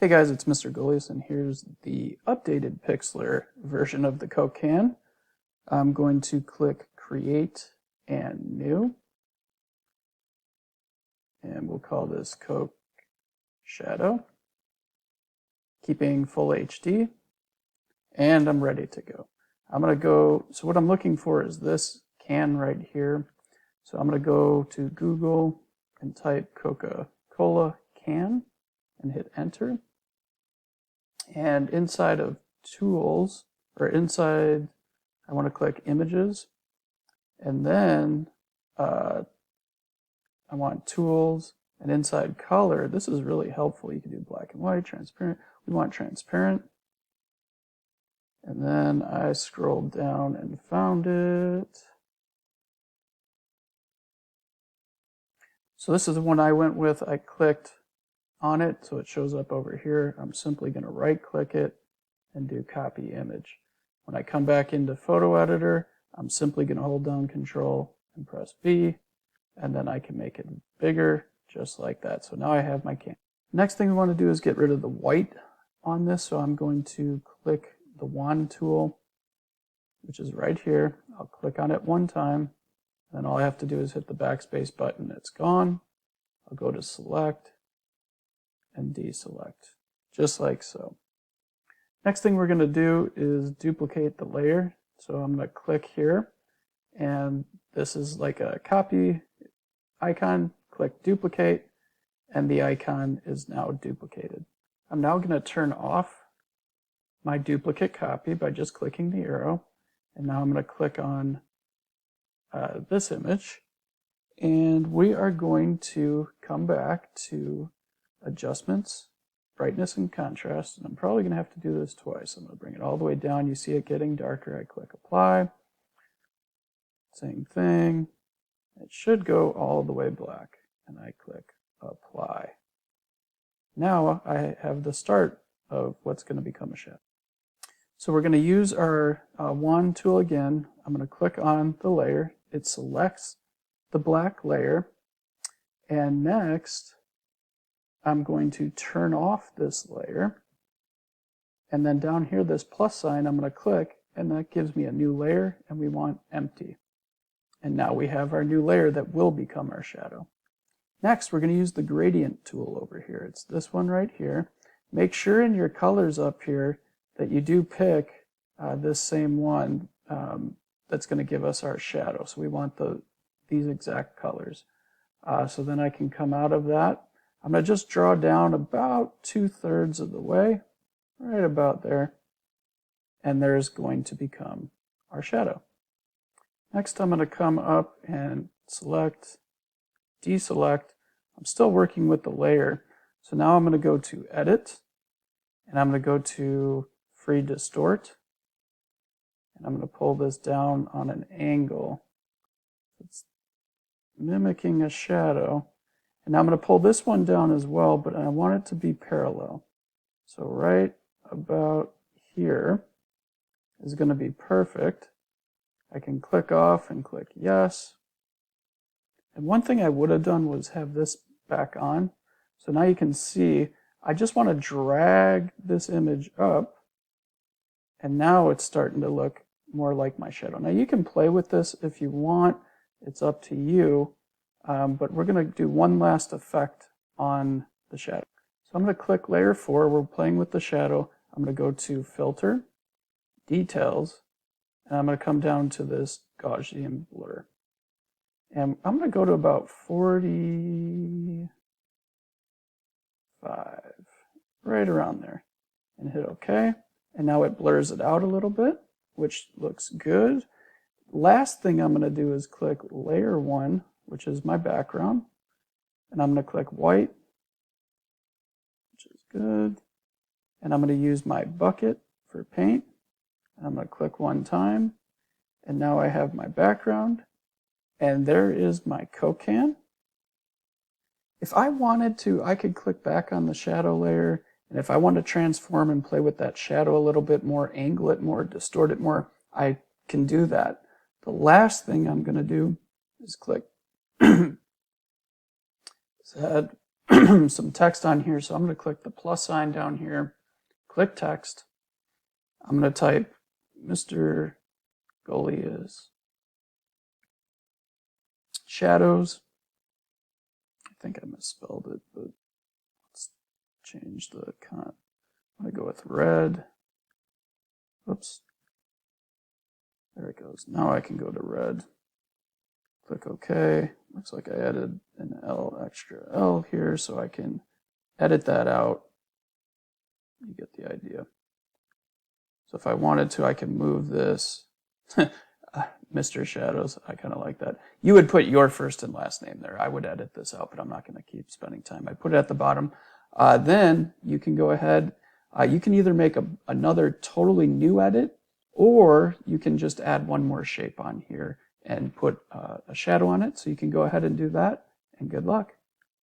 Hey guys, it's Mr. Goliath, and here's the updated Pixlr version of the Coke can. I'm going to click Create and New, and we'll call this Coke Shadow, keeping full HD, and I'm ready to go. I'm going to go, so what I'm looking for is this can right here. So I'm going to go to Google and type Coca-Cola can and hit enter. And inside of tools, or inside, I want to click images, and then I want tools, and inside color, this is really helpful. You can do black and white, transparent. We want transparent. And then I scrolled down and found it. So this is the one I went with. I clicked on it, so it shows up over here. I'm simply going to right click it and do copy image. When I come back into photo editor, I'm simply going to hold down Control and press V, and then I can make it bigger just like that. So now I have my can. Next thing we want to do is get rid of the white on this, so I'm going to click the wand tool, which is right here. I'll click on it one time, and all I have to do is hit the backspace button. It's gone. I'll go to select and deselect, just like so. Next thing we're going to do is duplicate the layer. So I'm going to click here, and this is like a copy icon. Click duplicate, and the icon is now duplicated. I'm now going to turn off my duplicate copy by just clicking the arrow, and now I'm going to click on this image, and we are going to come back to adjustments, brightness and contrast, and I'm probably going to have to do this twice. I'm going to bring it all the way down. You see it getting darker. I click apply. Same thing. It should go all the way black, and I click apply. Now I have the start of what's going to become a shadow. So we're going to use our wand tool again. I'm going to click on the layer. It selects the black layer, and next I'm going to turn off this layer, and then down here this plus sign I'm going to click, and that gives me a new layer, and we want empty. And now we have our new layer that will become our shadow. Next we're going to use the gradient tool over here. It's this one right here. Make sure in your colors up here that you do pick this same one that's going to give us our shadow. So we want these exact colors. So then I can come out of that. I'm going to just draw down about 2/3 of the way, right about there, and there's going to become our shadow. Next I'm going to come up and select, deselect. I'm still working with the layer, so now I'm going to go to Edit, and I'm going to go to Free Distort, and I'm going to pull this down on an angle. It's mimicking a shadow. And now I'm going to pull this one down as well, but I want it to be parallel. So right about here is going to be perfect. I can click off and click yes. And one thing I would have done was have this back on. So now you can see, I just want to drag this image up, and now it's starting to look more like my shadow. Now you can play with this if you want. It's up to you. But we're going to do one last effect on the shadow. So I'm going to click layer 4. We're playing with the shadow. I'm going to go to filter, details, and I'm going to come down to this Gaussian blur. And I'm going to go to about 45, right around there, and hit OK. And now it blurs it out a little bit, which looks good. Last thing I'm going to do is click layer 1, which is my background, and I'm going to click white, which is good, and I'm going to use my bucket for paint, and I'm going to click one time, and now I have my background, and there is my Coke can. If I wanted to, I could click back on the shadow layer, and if I want to transform and play with that shadow a little bit more, angle it more, distort it more, I can do that. The last thing I'm going to do is click Z some text on here. So I'm going to click the plus sign down here, click text. I'm going to type Mr. Golia's shadows. I think I misspelled it, but let's change the I'm going to go with red. Oops. There it goes. Now I can go to red. Click OK. Looks like I added an extra L here, so I can edit that out. You get the idea. So if I wanted to, I can move this. Mr. Shadows, I kind of like that. You would put your first and last name there. I would edit this out, but I'm not going to keep spending time. I put it at the bottom. Then you can go ahead. You can either make another totally new edit, or you can just add one more shape on here and put a shadow on it. So you can go ahead and do that, and good luck.